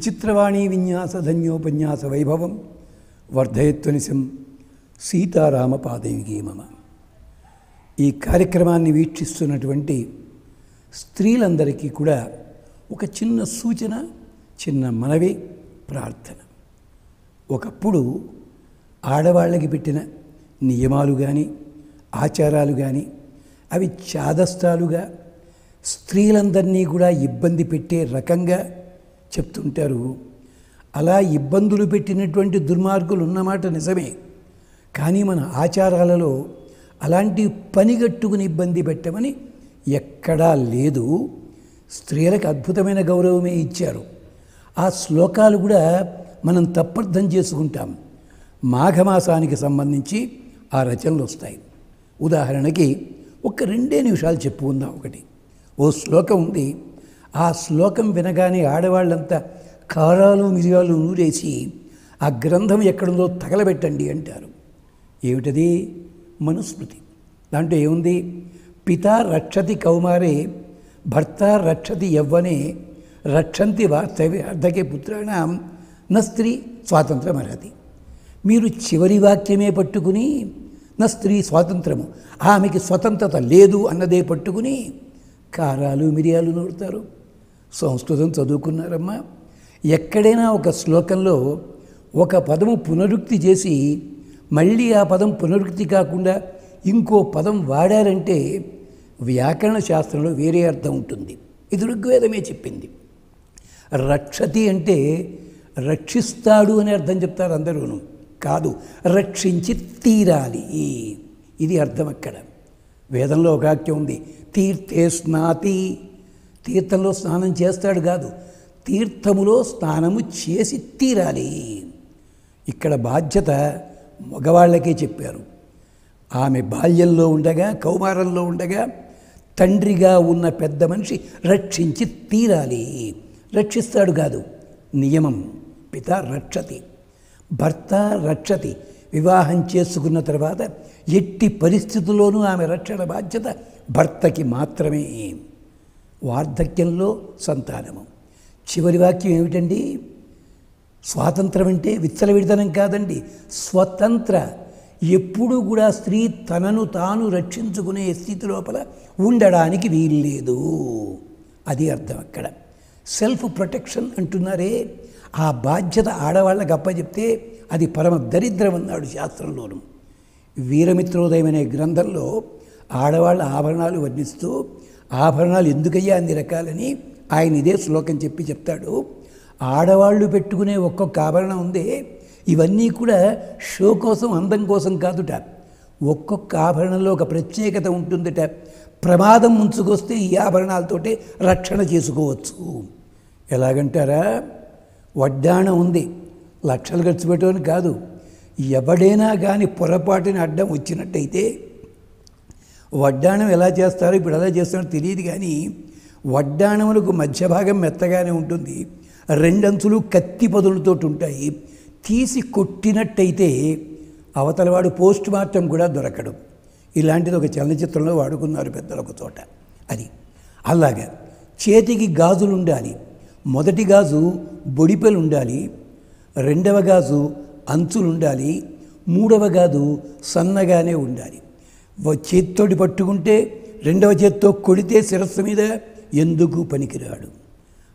విచిత్రవాణీ విన్యాస ధన్యోపన్యాస వైభవం వర్ధయత్వనిశం సీతారామ పాదయుగే మమ. ఈ కార్యక్రమాన్ని వీక్షిస్తున్నటువంటి స్త్రీలందరికీ కూడా ఒక చిన్న సూచన, చిన్న మనవి, ప్రార్థన. ఒకప్పుడు ఆడవాళ్ళకి పెట్టిన నియమాలు కానీ ఆచారాలు కానీ అవి చాదస్తాలుగా స్త్రీలందరినీ కూడా ఇబ్బంది పెట్టే రకంగా చెప్తుంటారు. అలా ఇబ్బందులు పెట్టినటువంటి దుర్మార్గులు ఉన్నమాట నిజమే. కానీ మన ఆచారాలలో అలాంటి పనిగట్టుకుని ఇబ్బంది పెట్టమని ఎక్కడా లేదు. స్త్రీలకు అద్భుతమైన గౌరవమే ఇచ్చారు. ఆ శ్లోకాలు కూడా మనం తప్పర్థం చేసుకుంటాం. మాఘమాసానికి సంబంధించి ఆ రచనలు వస్తాయి. ఉదాహరణకి ఒక 2 నిమిషాలు చెప్పుకుందాం. ఒకటి ఓ శ్లోకం ఉంది. ఆ శ్లోకం వినగానే ఆడవాళ్ళంతా కారాలు మిరియాలు నూరేసి ఆ గ్రంథం ఎక్కడుందో తగలబెట్టండి అంటారు. ఏమిటది? మనుస్మృతి. దాంట్లో ఏముంది? పిత రక్షతి కౌమారే భర్త రక్షతి యవ్వనే రక్షంతి వార్ధకే పుత్రాణం న స్త్రీ స్వాతంత్రం అర్హతి. మీరు చివరి వాక్యమే పట్టుకుని నా స్త్రీ స్వాతంత్రము, ఆమెకి స్వతంత్రత లేదు అన్నదే పట్టుకుని కారాలు మిరియాలు నూరుతారు. సంస్కృతం చదువుకున్నారమ్మా. ఎక్కడైనా ఒక శ్లోకంలో ఒక పదము పునరుక్తి చేసి మళ్ళీ ఆ పదం పునరుక్తి కాకుండా ఇంకో పదం వాడారంటే వ్యాకరణ శాస్త్రంలో వేరే అర్థం ఉంటుంది. ఇది ఋగ్వేదమే చెప్పింది. రక్షతి అంటే రక్షిస్తాడు అనే అర్థం చెప్తారు అందరూను. కాదు, రక్షించి తీరాలి, ఇది అర్థం. అక్కడ వేదంలో ఒక వాక్యం ఉంది, తీర్థే స్నాతి. తీర్థంలో స్నానం చేస్తాడు కాదు, తీర్థములో స్నానము చేసి తీరాలి. ఇక్కడ బాధ్యత మగవాళ్ళకే చెప్పారు. ఆమె బాల్యంలో ఉండగా, కౌమారంలో ఉండగా తండ్రిగా ఉన్న పెద్ద మనిషి రక్షించి తీరాలి. రక్షిస్తాడు కాదు, నియమం. పిత రక్షతి, భర్త రక్షతి. వివాహం చేసుకున్న తర్వాత ఎట్టి పరిస్థితుల్లోనూ ఆమె రక్షణ బాధ్యత భర్తకి మాత్రమే. వార్ధక్యంలో సంతానము. చివరి వాక్యం ఏమిటండి? స్వాతంత్రం అంటే విచ్చలవిడితనం కాదండి, స్వతంత్ర. ఎప్పుడూ కూడా స్త్రీ తనను తాను రక్షించుకునే స్థితి లోపల ఉండడానికి వీల్లేదు. అది అర్థం అక్కడ. సెల్ఫ్ ప్రొటెక్షన్ అంటున్నారే, ఆ బాధ్యత ఆడవాళ్ళకి అప్పచెప్తే అది పరమ దరిద్రం అన్నాడు శాస్త్రంలోను. వీరమిత్రోదయం అనే గ్రంథంలో ఆడవాళ్ళ ఆభరణాలు వర్ణిస్తూ ఆభరణాలు ఎందుకయ్యా అన్ని రకాలని ఆయన ఇదే శ్లోకం చెప్తాడు. ఆడవాళ్ళు పెట్టుకునే ఒక్కొక్క ఆభరణం ఉందే, ఇవన్నీ కూడా షో కోసం, అందం కోసం కాదుట. ఒక్కొక్క ఆభరణంలో ఒక ప్రత్యేకత ఉంటుందట. ప్రమాదం ముంచుకొస్తే ఈ ఆభరణాలతోటే రక్షణ చేసుకోవచ్చు. ఎలాగంటారా? వడ్డాణం ఉంది, లక్షలు ఖర్చు పెట్టమని కాదు. ఎవడైనా కానీ పొరపాటుని అడ్డం వచ్చినట్టయితే వడ్డాణం ఎలా చేస్తారో ఇప్పుడు ఎలా చేస్తారో తెలియదు, కానీ వడ్డాణములకు మధ్య భాగం మెత్తగానే ఉంటుంది, 2 అంచులు కత్తి పదులతో ఉంటాయి. తీసి కొట్టినట్టయితే అవతలవాడు పోస్ట్ మార్టం కూడా దొరకడు. ఇలాంటిది ఒక చలనచిత్రంలో వాడుకున్నారు పెద్దలు ఒక చోట. అది అలాగా. చేతికి గాజులు ఉండాలి. మొదటి గాజు బొడిపెలు ఉండాలి, 2వ గాజు అంచులు ఉండాలి, 3వ గాజు సన్నగానే ఉండాలి. చేత్తోటి పట్టుకుంటే 2వ చేత్తో కొడితే శిరస్సు మీద ఎందుకు పనికిరాడు.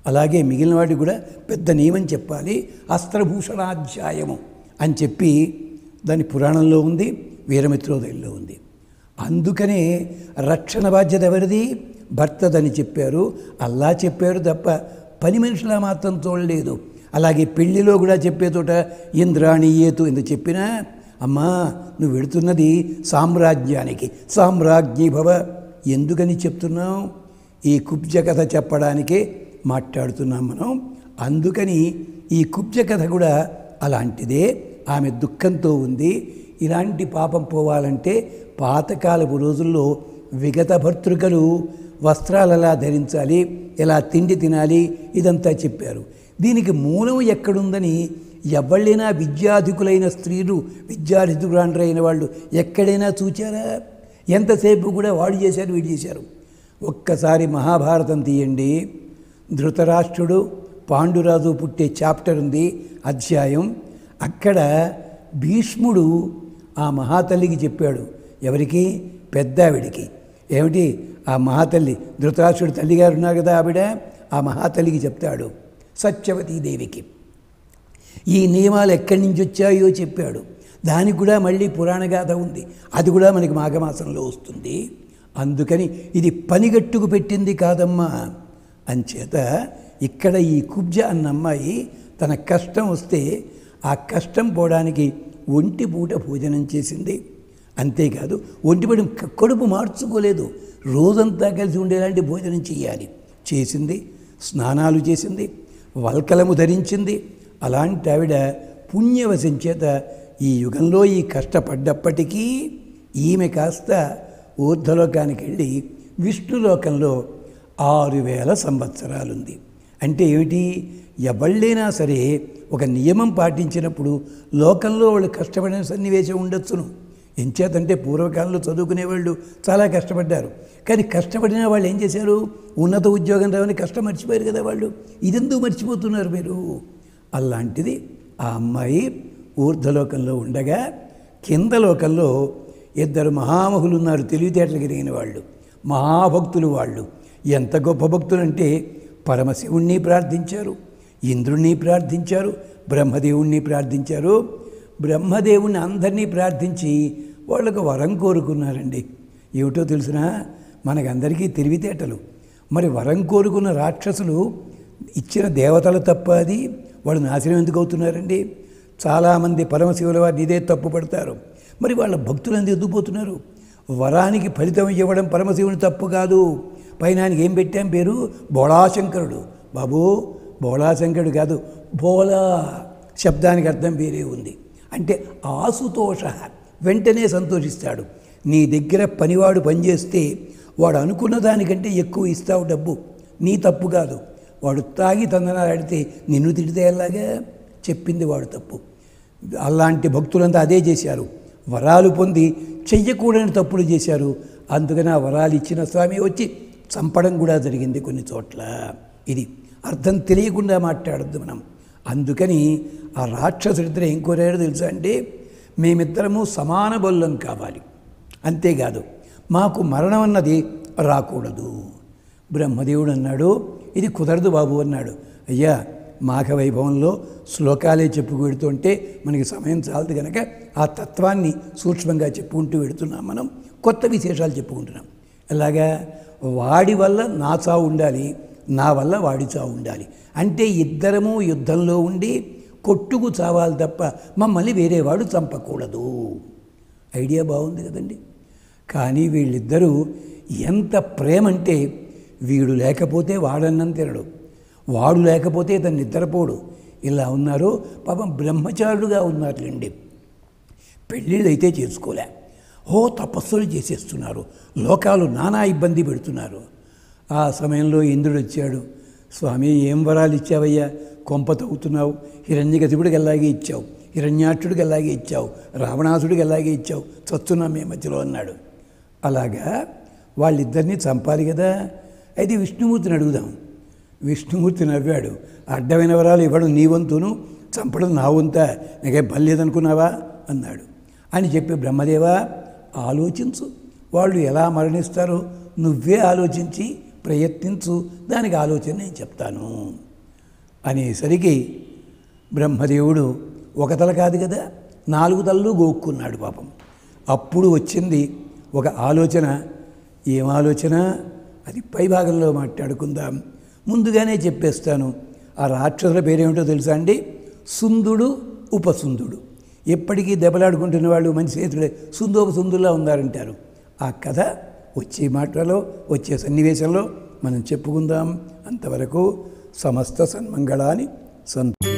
అలాగే మిగిలిన వాడికి కూడా పెద్ద నియమం చెప్పాలి. అస్త్రభూషణాధ్యాయము అని చెప్పి దాని పురాణంలో ఉంది, వీరమిత్రోదయంలో ఉంది. అందుకనే రక్షణ బాధ్యత ఎవరిది? భర్తదని చెప్పారు. అల్లా చెప్పారు తప్ప పని మనిషిలా మాత్రం చూడలేదు. అలాగే పెళ్లిలో కూడా చెప్పే చోట ఇంద్రాణి ఏతు ఎందుకు చెప్పినా, అమ్మా నువ్వు వెడుతున్నది సామ్రాజ్యానికి, సామ్రాజ్ఞి భవ. ఎందుకని చెప్తున్నాం? ఈ కుబ్జ కథ చెప్పడానికే మాట్లాడుతున్నాం మనం. అందుకని ఈ కుబ్జ కథ కూడా అలాంటిదే. ఆమె దుఃఖంతో ఉంది. ఇలాంటి పాపం పోవాలంటే పాతకాలపు రోజుల్లో విగత భర్తృకలు వస్త్రాలు ఎలా ధరించాలి, ఎలా తిండి తినాలి, ఇదంతా చెప్పారు. దీనికి మూలం ఎక్కడుందని ఎవళ్ళైనా విద్యాధికులైన స్త్రీలు, విద్యాధికులైన వాళ్ళు ఎక్కడైనా చూచారా? ఎంతసేపు కూడా వాడు చేశారు వీడు చేశారు. ఒక్కసారి మహాభారతం తీయండి. ధృతరాష్ట్రుడు పాండురాజు పుట్టే చాప్టర్ ఉంది, అధ్యాయం. అక్కడ భీష్ముడు ఆ మహాతల్లికి చెప్పాడు. ఎవరికి? పెద్దావిడికి. ఏమిటి? ఆ మహాతల్లి ధృతరాష్ట్రుడి తల్లిగారు ఉన్నారు కదా, ఆవిడ ఆ మహాతల్లికి చెప్తాడు, సత్యవతీదేవికి ఈ నియమాలు ఎక్కడి నుంచి వచ్చాయో చెప్పాడు. దానికి కూడా మళ్ళీ పురాణ గాథ ఉంది, అది కూడా మనకి మాఘమాసంలో వస్తుంది. అందుకని ఇది పనిగట్టుకు పెట్టింది కాదమ్మా. అంచేత ఇక్కడ ఈ కుబ్జ అన్న అమ్మాయి తన కష్టం వస్తే ఆ కష్టం పోవడానికి ఒంటి పూట భోజనం చేసింది. అంతేకాదు ఒంటిపడి కడుపు మార్చుకోలేదు, రోజంతా కలిసి ఉండేలాంటి భోజనం చేయాలి చేసింది. స్నానాలు చేసింది, వల్కలము ధరించింది. అలాంటి ఆవిడ పుణ్యవశం చేత ఈ యుగంలో ఈ కష్టపడ్డప్పటికీ ఈమె కాస్త ఊర్ధ్వలోకానికి వెళ్ళి విష్ణులోకంలో 6000 సంవత్సరాలుంది. అంటే ఏమిటి? ఎవళ్ళైనా సరే ఒక నియమం పాటించినప్పుడు లోకంలో వాళ్ళు కష్టపడిన సన్నివేశం ఉండొచ్చును. ఎంచేతంటే పూర్వకాలంలో చదువుకునేవాళ్ళు చాలా కష్టపడ్డారు. కానీ కష్టపడిన వాళ్ళు ఏం చేశారు? ఉన్నత ఉద్యోగం రావని కష్టం మర్చిపోయారు కదా వాళ్ళు. ఇదెందుకు మర్చిపోతున్నారు మీరు? అలాంటిది ఆ అమ్మాయి ఊర్ధ్వలోకంలో ఉండగా కింద లోకంలో 2 మహామహులు ఉన్నారు, తెలివితేటలు కలిగిన వాళ్ళు, మహాభక్తులు. వాళ్ళు ఎంత గొప్ప భక్తులంటే పరమశివుణ్ణి ప్రార్థించారు, ఇంద్రుణ్ణి ప్రార్థించారు, బ్రహ్మదేవుణ్ణి ప్రార్థించారు. బ్రహ్మదేవుణ్ణి అందరినీ ప్రార్థించి వాళ్ళకు వరం కోరుకున్నారండి. ఏమిటో తెలిసినా మనకందరికీ తెలివితేటలు. మరి వరం కోరుకున్న రాక్షసులు ఇచ్చిన దేవతలు తప్ప అది వాళ్ళు నాశనం ఎందుకు అవుతున్నారండి? చాలామంది పరమశివుల వారిని ఇదే తప్పు పడతారు. మరి వాళ్ళ భక్తులు ఎందుకు ఎదుగుపోతున్నారు? వరానికి ఫలితం ఇవ్వడం పరమశివుని తప్పు కాదు. పైన ఆయనకి ఏం పెట్టాం పేరు? బోళాశంకరుడు. బాబు, బోళాశంకరుడు కాదు, బోలా శబ్దానికి అర్థం వేరే ఉంది. అంటే ఆసుతోష, వెంటనే సంతోషిస్తాడు. నీ దగ్గర పనివాడు పనిచేస్తే వాడు అనుకున్న దానికంటే ఎక్కువ ఇస్తావు డబ్బు, నీ తప్పు కాదు. వాడు తాగి తందనాలు ఆడితే నిన్ను తిడితే ఎలాగా? చెప్పింది వాడు తప్పు. అలాంటి భక్తులంతా అదే చేశారు. వరాలు పొంది చెయ్యకూడని తప్పులు చేశారు. అందుకని ఆ వరాలు ఇచ్చిన స్వామి వచ్చి చంపడం కూడా జరిగింది కొన్ని చోట్ల. ఇది అర్థం తెలియకుండా మాట్లాడద్దు మనం. అందుకని ఆ రాక్షసుడిద్దరు ఏం కోరారో తెలుసా అంటే, మేమిద్దరము సమాన బలం కావాలి, అంతేకాదు మాకు మరణం అన్నది రాకూడదు. బ్రహ్మదేవుడు అన్నాడు, ఇది కుదరదు బాబు అన్నాడు. అయ్యా, మాఘ వైభవంలో శ్లోకాలే చెప్పుకు పెడుతుంటే మనకి సమయం చాలదు కనుక ఆ తత్వాన్ని సూక్ష్మంగా చెప్పుకుంటూ పెడుతున్నాం. మనం కొత్త విశేషాలు చెప్పుకుంటున్నాం. అలాగా వాడి వల్ల నా చావు ఉండాలి, నా వల్ల వాడి చావు ఉండాలి. అంటే ఇద్దరము యుద్ధంలో ఉండి కొట్టుకు చావాలి తప్ప మమ్మల్ని వేరేవాడు చంపకూడదు. ఐడియా బాగుంది కదండి. కానీ వీళ్ళిద్దరూ ఎంత ప్రేమంటే, వీడు లేకపోతే వాడన్నం తినడు, వాడు లేకపోతే తను నిద్రపోడు. ఇలా ఉన్నారు. పాపం బ్రహ్మచారుడుగా ఉన్నారులేండి. పెళ్ళిళ్ళు అయితే చేసుకోలే, తపస్సులు చేసేస్తున్నారు, లోకాలు నానా ఇబ్బంది పెడుతున్నారు. ఆ సమయంలో ఇంద్రుడు వచ్చాడు. స్వామి, ఏం వరాలు ఇచ్చావయ్యా? కొంప తవ్వుతున్నావు. హిరణ్యకశిపుడికి అలాగే ఇచ్చావు, హిరణ్యాక్షుడికి అలాగే ఇచ్చావు, రావణాసుడికి అలాగే ఇచ్చావు, చస్తున్నాం మేము మధ్యలో అన్నాడు. అలాగా వాళ్ళిద్దరినీ చంపాలి కదా. అయితే విష్ణుమూర్తిని అడుగుదాం. విష్ణుమూర్తి నవ్వాడు. అడ్డమైన వరాలు ఇవ్వడం నీ వంతును, చంపడం నా వంతా, నాకేం పని లేదనుకున్నావా అన్నాడు. అని చెప్పి, బ్రహ్మదేవా ఆలోచించు, వాళ్ళు ఎలా మరణిస్తారో నువ్వే ఆలోచించి ప్రయత్నించు, దానికి ఆలోచన నేను చెప్తాను అనేసరికి బ్రహ్మదేవుడు ఒక తల కాదు కదా 4 తలలు గోక్కున్నాడు పాపం. అప్పుడు వచ్చింది ఒక ఆలోచన. ఏం ఆలోచన? అది పై భాగంలో మాట్లాడుకుందాం. ముందుగానే చెప్పేస్తాను. ఆ రాక్షసుల పేరేమిటో తెలుసా అండి? సుందుడు, ఉపసుందుడు. ఎప్పటికీ దెబ్బలాడుకుంటున్న వాళ్ళు మంచి స్నేహితుడే, సుందోపసుందుల్లా ఉన్నారంటారు. ఆ కథ వచ్చే మాటలో, వచ్చే సన్నివేశంలో మనం చెప్పుకుందాం. అంతవరకు సమస్త సన్మంగళాని సంతు.